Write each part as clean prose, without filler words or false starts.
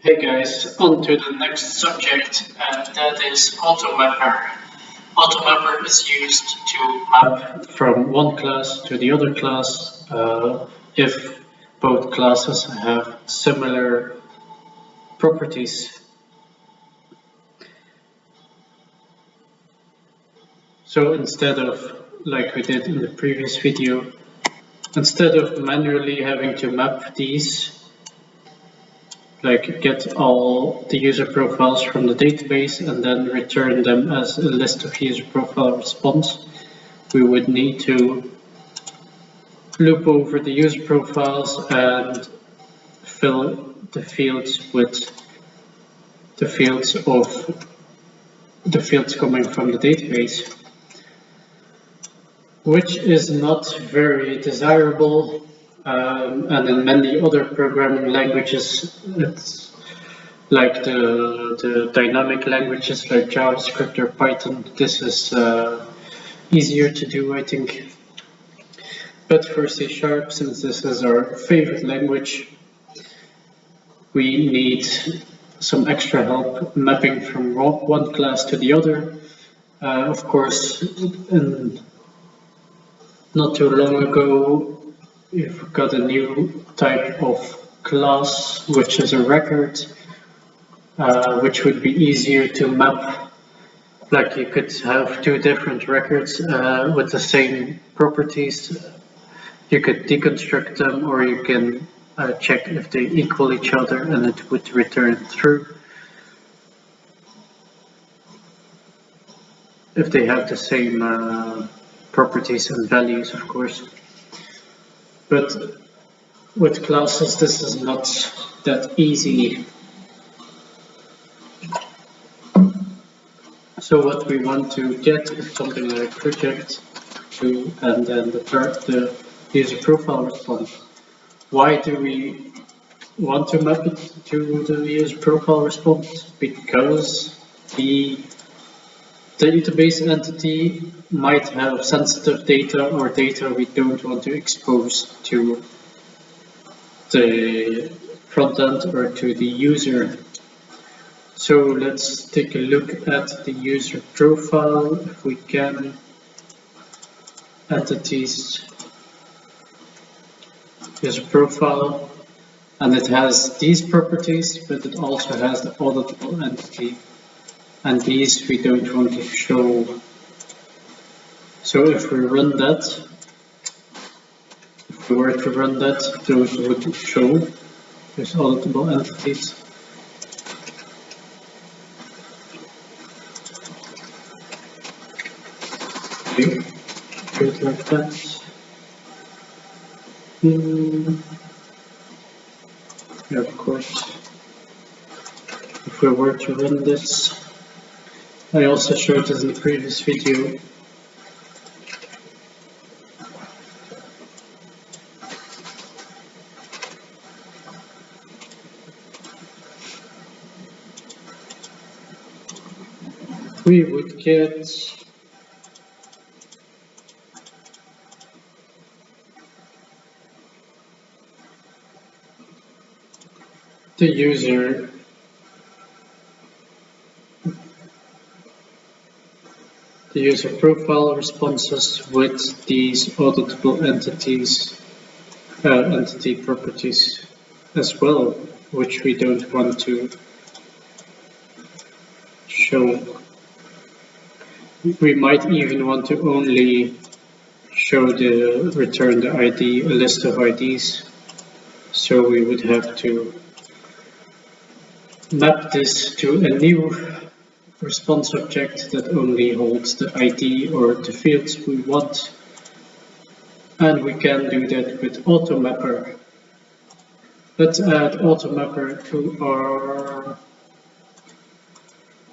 Hey guys, on to the next subject, and that is AutoMapper. AutoMapper is used to map from one class to the other class if both classes have similar properties. So instead of, like we did in the previous video, instead of manually having to map these, like get all the user profiles from the database and then return them as a list of user profile response, we would need to loop over the user profiles and fill the fields with the fields coming from the database, which is not very desirable. And in many other programming languages, it's like the dynamic languages like JavaScript or Python, this is easier to do, I think. But for C#, since this is our favorite language, we need some extra help mapping from one class to the other. Of course, not too long ago, we've got a new type of class, which is a record, which would be easier to map. Like you could have two different records with the same properties. You could deconstruct them, or you can check if they equal each other, and it would return true. If they have the same properties and values, of course. But with classes, this is not that easy. So what we want to get is something like project to, and then the user profile response. Why do we want to map it to the user profile response? Because the database entity might have sensitive data or data we don't want to expose to the front end or to the user. So let's take a look at the user profile. If we can, entities, user profile, and it has these properties, but it also has the auditable entity, and these we don't want to show. So if we run that, if we were to run that, those would show. There's auditable entities. Okay, do it like that. Yeah, of course. If we were to run this, I also showed this in the previous video. We would get the user profile responses with these auditable entities, entity properties as well, which we don't want to show. We might even want to only show return the ID, a list of IDs. So we would have to map this to a new response object that only holds the ID or the fields we want. And we can do that with AutoMapper. Let's add AutoMapper to our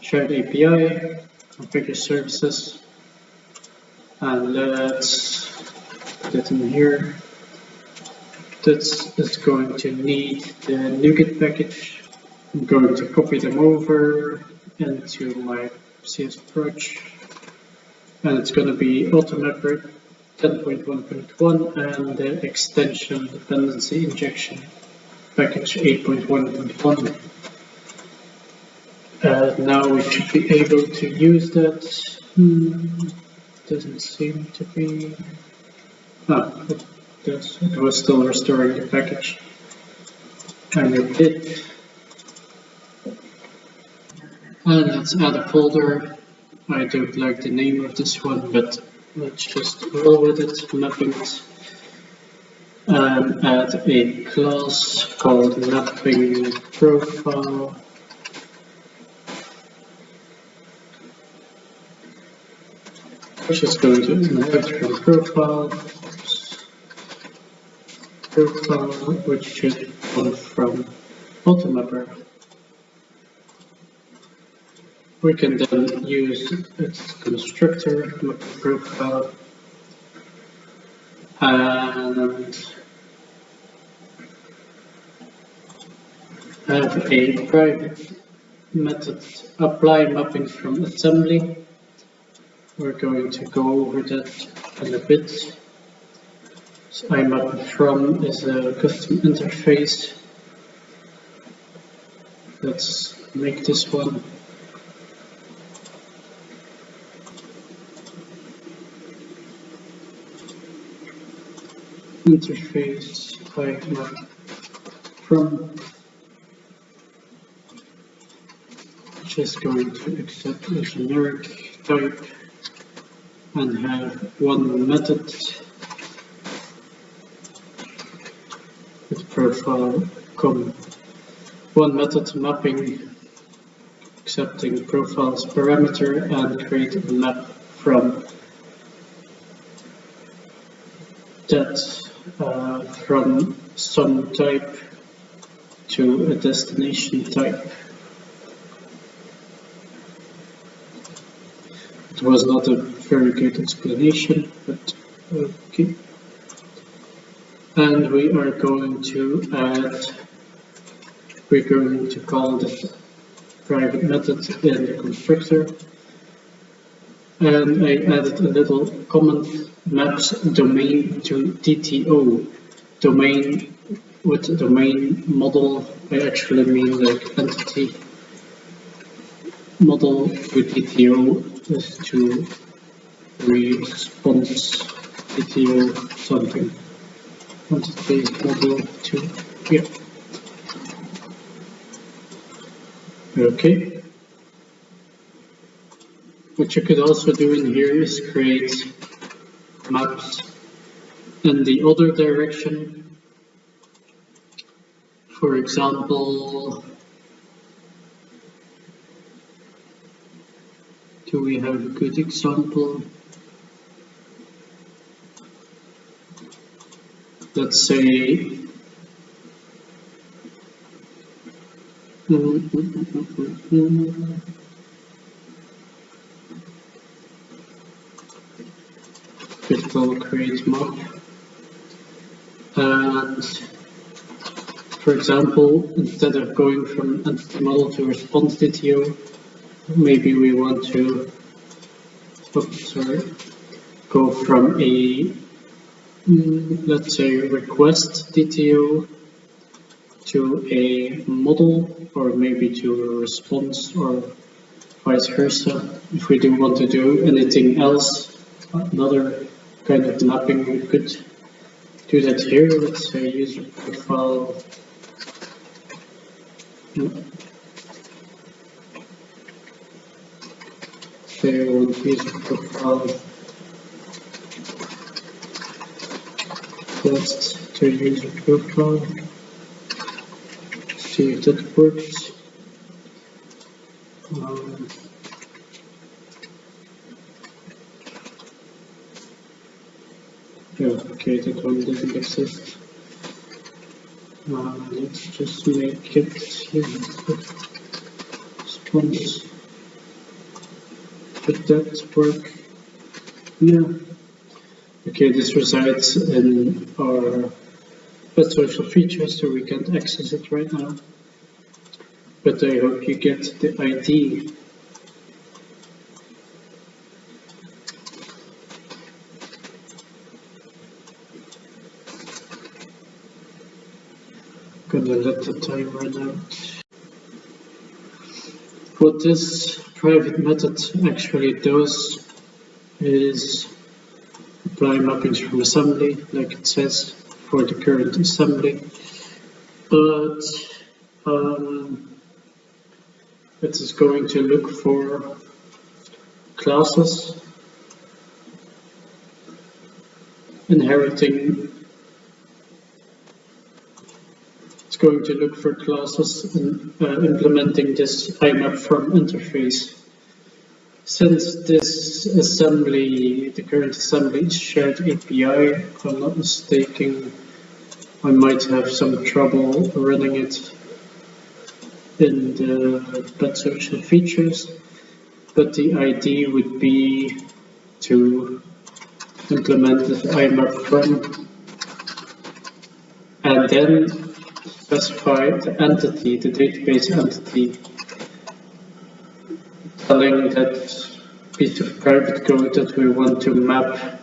shared API, configure services, and let's put it in here. This is going to need the NuGet package. I'm going to copy them over into my CS approach, and it's going to be AutoMapper 10.1.1 and the extension dependency injection package 8.1.1. Now we should be able to use that. Doesn't seem to be. Ah, it was still restoring the package. And it did. And let's add a folder. I don't like the name of this one, but let's just roll with it, mapping it. And add a class called mapping profile. Which is going to inherit from profile, which should come from AutoMapper. We can then use its constructor, mapping profile, and have a private method apply mapping from assembly. We're going to go over that in a bit. So IMAP from is a custom interface. Let's make this one. Interface IMAP from, which is going to accept a generic type and have one method with profile com. One method mapping accepting profiles parameter and create a map from that from some type to a destination type. It was not a very good explanation, but okay. And we are going to we're going to call this private method in the constructor. And I added a little comment, maps domain to DTO. Domain with domain model, I actually mean like entity. Model with DTO is to response DTO something. Entity model to, yeah. Okay. What you could also do in here is create maps in the other direction. For example, do we have a good example? Let's say it will create map, and for example, instead of going from entity model to response DTO, maybe we want to go from a let's say request DTO to a model, or maybe to a response, or vice versa. If we do want to do anything else, another kind of mapping, we could do that here. Let's say user profile. Say I want user profile test to user profile. See if that works. Yeah, okay, that one doesn't exist. Let's just make it here. Response. Would that work? Yeah. Okay, this resides in our social features, so we can't access it right now. But I hope you get the idea. Gonna let the timer run out. What this private method actually does is apply mappings from assembly, like it says for the current assembly, but it is going to look for classes inheriting. It's going to look for classes and implementing this IMAP from interface. Since this assembly, the current assembly is shared API, if I'm not mistaken, I might have some trouble running it in the bad social features, but the idea would be to implement this IMAP from and then specify the entity, the database entity, telling that piece of private code that we want to map.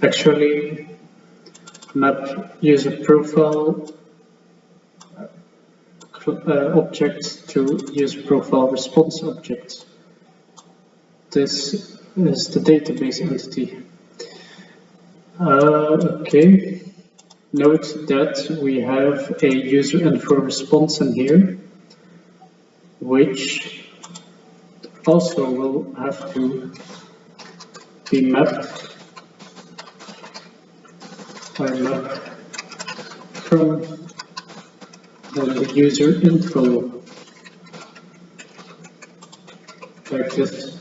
Actually, map user profile objects to user profile response objects. This is the database entity. Okay. Note that we have a user info response in here, which also will have to be mapped by map from the user info, like this.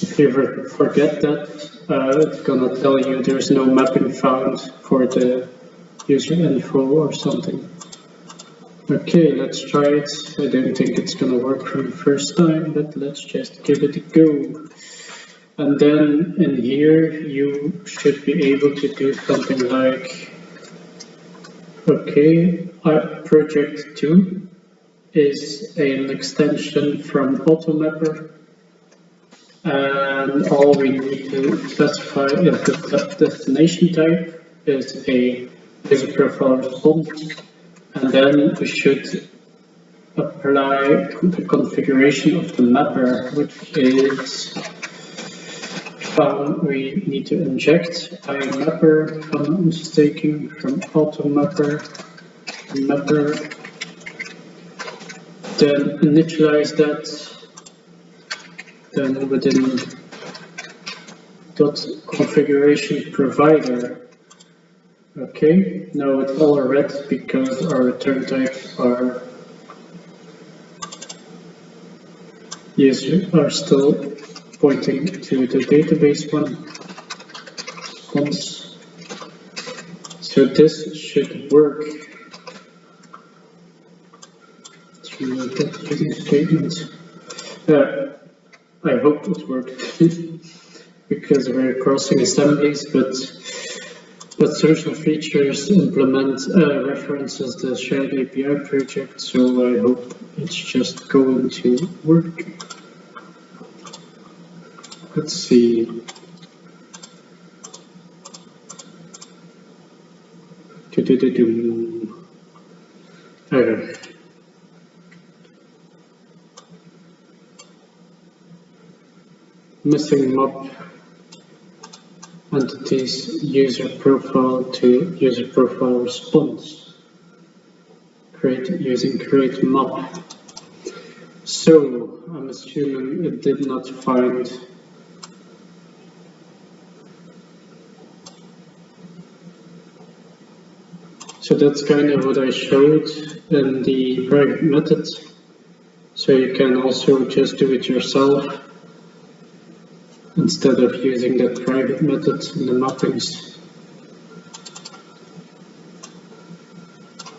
If you forget that, it's gonna tell you there's no mapping found for the user info or something. Okay, let's try it. I don't think it's gonna work from the first time, but let's just give it a go. And then in here, you should be able to do something like, okay, project 2 is an extension from AutoMapper. And all we need to specify is the destination type is a user profile response, and then we should apply the configuration of the mapper, which is found. We need to inject AutoMapper, if I'm not mistaken, from AutoMapper mapper, then initialize that. Then within .configuration provider, okay, now it's all red because our return types are still pointing to the database one response. So this should work through that using statement. I hope it worked because we're crossing assemblies, but social features implement references the shared API project, so I hope it's just going to work. Let's see. Missing map entities user profile to user profile response. Using create map. So I'm assuming it did not find So that's kind of what I showed in the private method. So you can also just do it yourself instead of using that private method in the mappings.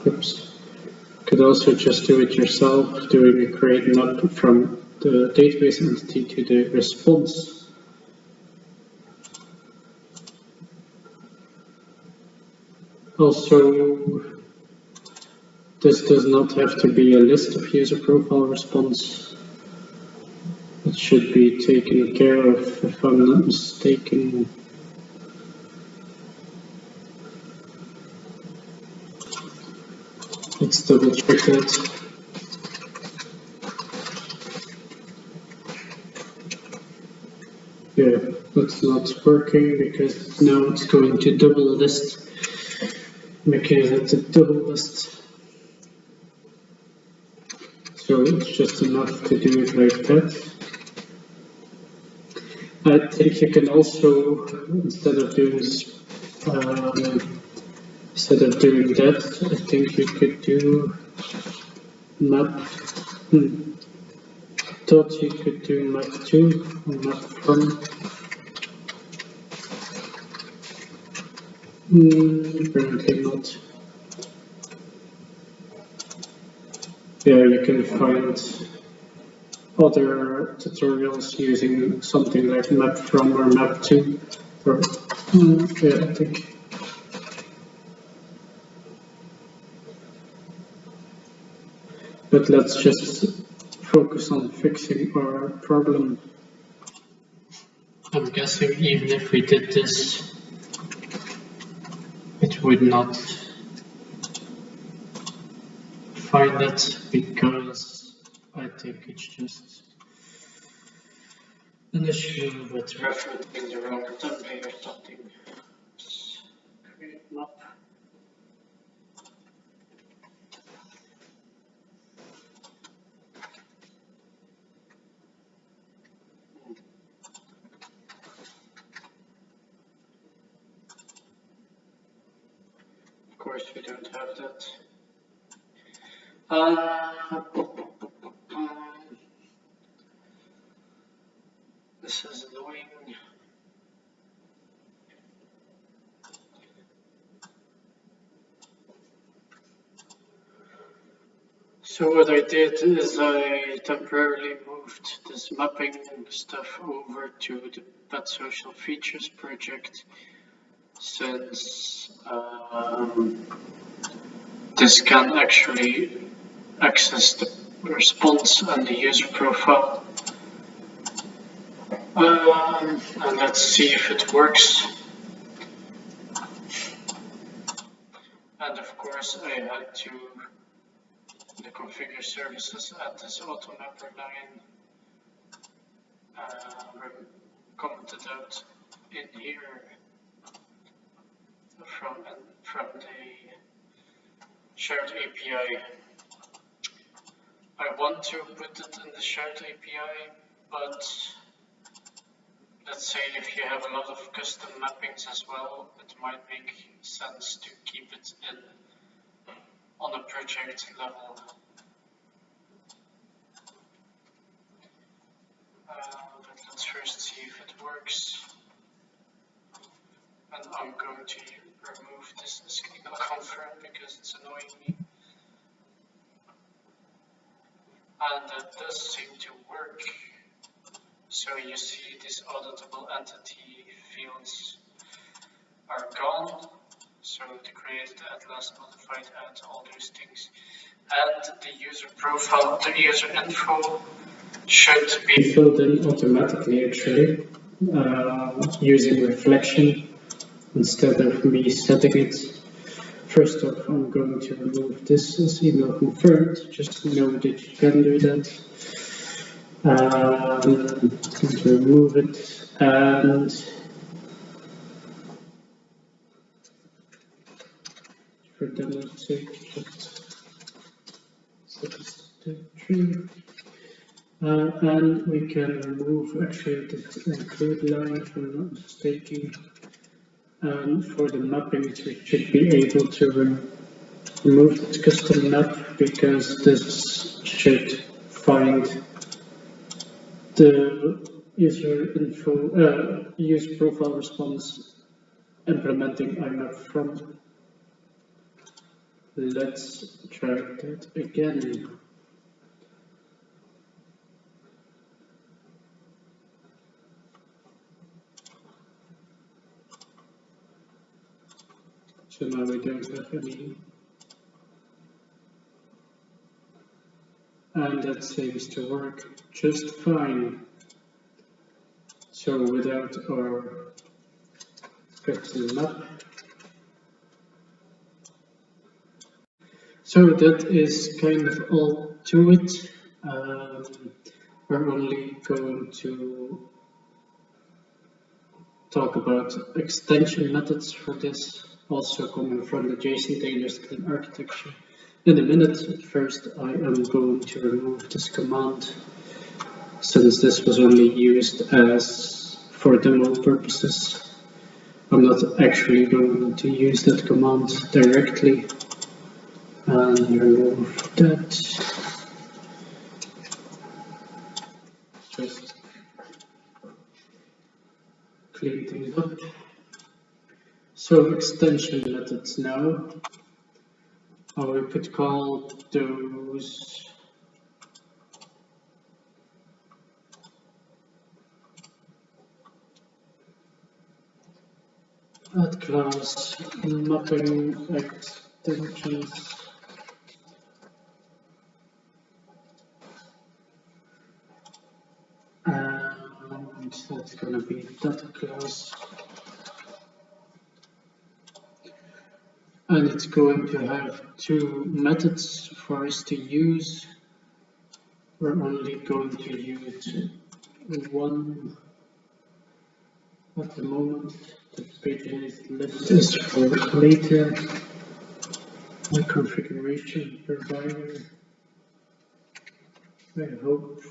Oops. You could also just do it yourself, doing a create map from the database entity to the response. Also, this does not have to be a list of user profile response. It should be taken care of, if I'm not mistaken. Let's double check that. Yeah, that's not working because now it's going to double list, making it a double list. So it's just enough to do it like that. I think you can also, instead of doing that, I think you could do map. Thought you could do map to or map from. Apparently not. Yeah, you can find other tutorials using something like map from or map to. Or yeah, I think. But let's just focus on fixing our problem. I'm guessing even if we did this, it would not find it because I think it's just an issue with referencing the wrong template or something. Let's create map. Of course, we don't have that. This is annoying. So what I did is I temporarily moved this mapping stuff over to the Pet Social Features project, since this can actually access the response and the user profile. And let's see if it works. And of course I had to the configure services at this AutoMapper line commented out in here from the shared API. I want to put it in the shared API, but let's say if you have a lot of custom mappings as well, it might make sense to keep it in on a project level. But let's first see if it works. And I'm going to remove this email confirm because it's annoying me. And that does seem to work. So you see these auditable entity fields are gone. So the created atlas, modified add, all those things. And the user profile, the user info should be filled in automatically actually, using reflection instead of me setting it. First off, I'm going to remove this as email confirmed, just to know that you can do that. I'm going to remove it, and for demo's sake, just set this to 3. And we can remove actually this include line if I'm not mistaken. And for the mappings, we should be able to remove the custom map because this should find the user info, user profile response implementing IMAP from. Let's try that again. So now we don't have any. And that seems to work just fine. So without our custom map. So that is kind of all to it. We're only going to talk about extension methods for this, also coming from the JSON Taylor screen architecture in a minute. First, I am going to remove this command, since this was only used as for demo purposes. I'm not actually going to use that command directly, and remove that. Just clean things up. So extension methods now. We could call those add class mapping extensions. And that's gonna be data class. And it's going to have two methods for us to use. We're only going to use one at the moment. The page list is for later. My configuration provider. I hope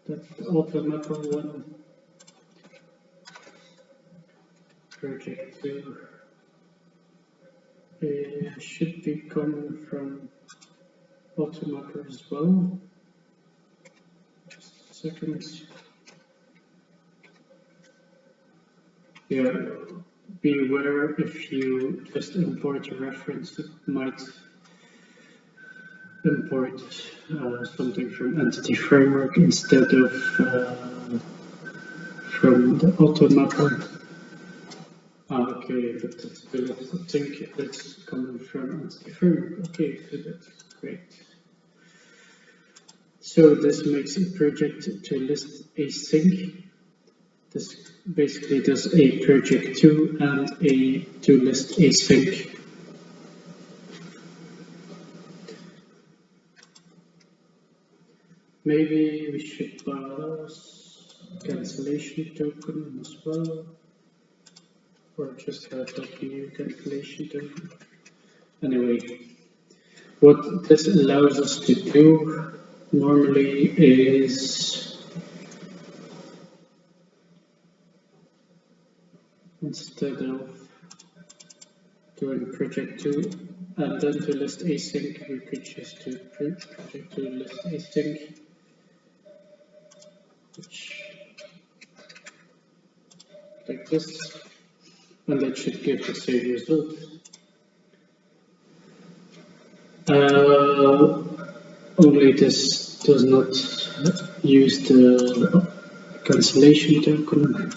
that the AutoMapper one. Project 2 should be coming from AutoMapper as well. Just a second. Yeah, beware if you just import a reference, it might import something from Entity Framework instead of from the AutoMapper. Okay, but that's still, I think it's coming from Entity Framework. Okay, so that's great. So this makes a project to list async. This basically does a project to and a to list async. Maybe we should pass cancellation token as well, or just have that new cancellation token. Anyway, what this allows us to do normally is instead of doing project to and then to list async, we could just do project to list async, which like this, and that should give the same result. Only this does not use the cancellation token.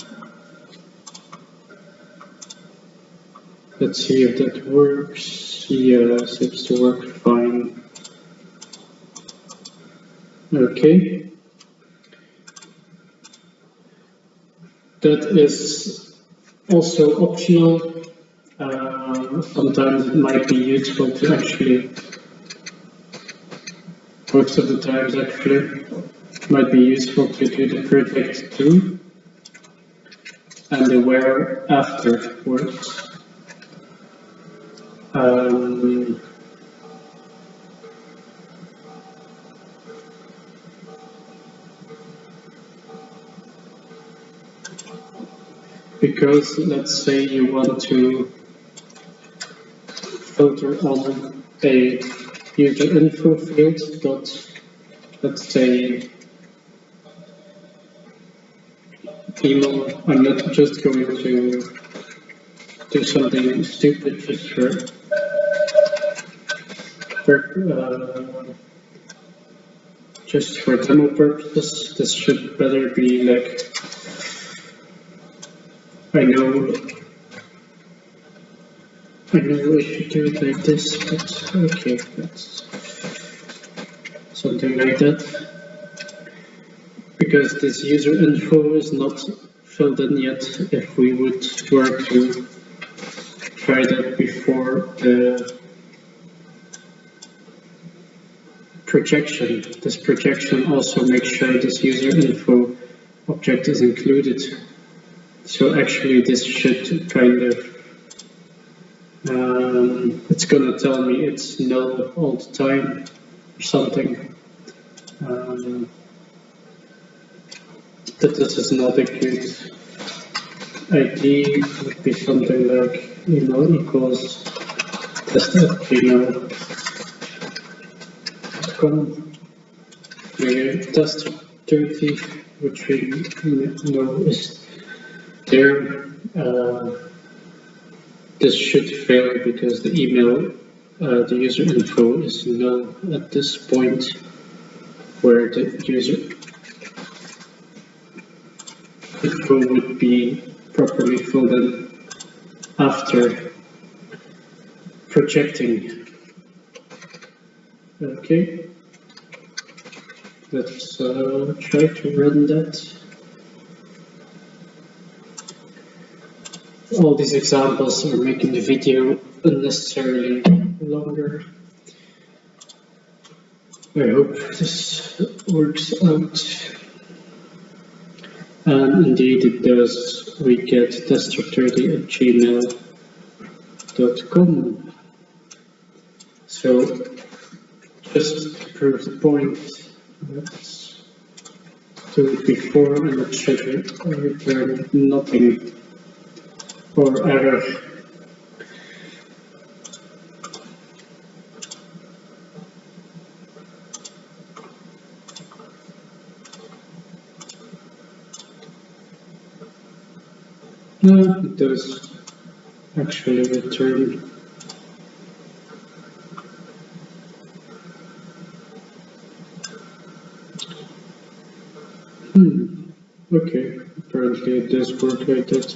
Let's see if that works. Yeah, seems to work fine. Okay. That is also optional. Sometimes it might be useful to actually, most of the times actually, it might be useful to do the project to and the where afterwards. Because let's say you want to filter on a user info field dot, let's say, email. I'm not just going to do something stupid just for demo purposes. This should better be like, I know I should do it like this, but okay, that's something like that. Because this user info is not filled in yet. If we would were to try that before before the projection. This projection also makes sure this user info object is included. So actually this should kind of, it's gonna tell me it's null all the time or something. That this is not a good ID. Would be something like email equals test@gmail.com. Test 30, which we know is there. This should fail because the email, the user info is null at this point, where the user info would be properly filled in after projecting. Okay, let's try to run that. All these examples are making the video unnecessarily longer. I hope this works out. And indeed it does. We get tester30@gmail.com. So just to prove the point, let's do it before, and it should return nothing or error. No, it does actually return. Okay, apparently it does work like that.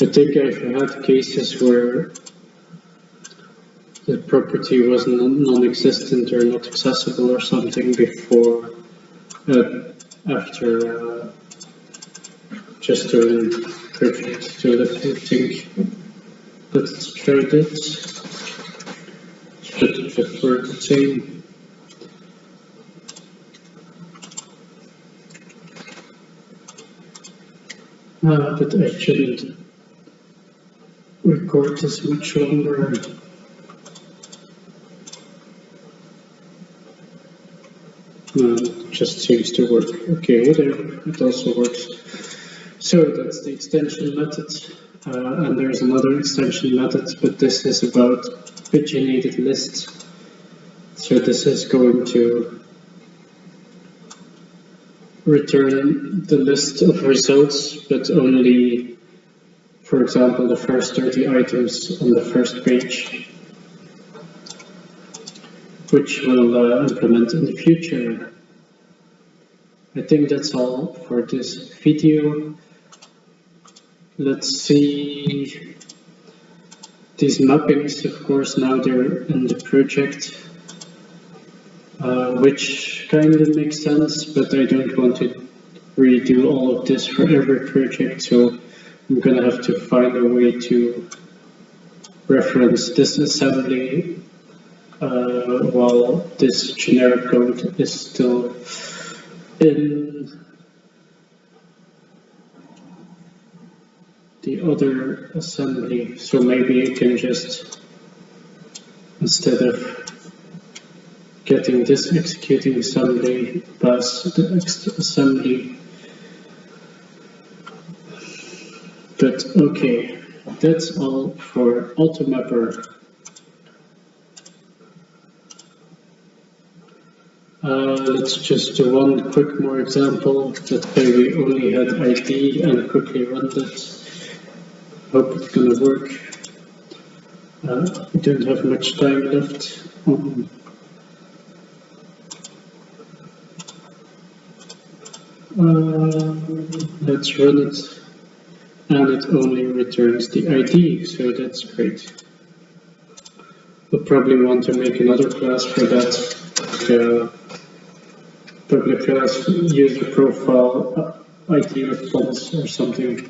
I think I've had cases where the property was non-existent or not accessible or something before, after just doing perfect. So let me think. Let's try this. Should just work the same. But I shouldn't record this much longer. No, it just seems to work. Okay, whatever, it also works. So that's the extension method. And there's another extension method, but this is about paginated lists. So this is going to return the list of results, but only, for example, the first 30 items on the first page, which we'll implement in the future. I think that's all for this video. Let's see these mappings. Of course, now they're in the project, which kind of makes sense, but I don't want to redo all of this for every project, so I'm gonna have to find a way to reference this assembly while this generic code is still in the other assembly. So maybe you can just, instead of getting this executing assembly, pass the assembly. But okay, that's all for AutoMapper. Let's just do one quick more example. That way we only had ID and quickly run that. Hope it's gonna work. We don't have much time left. Let's run it, and it only returns the ID, so that's great. We'll probably want to make another class for that, like public class user profile ID response or something.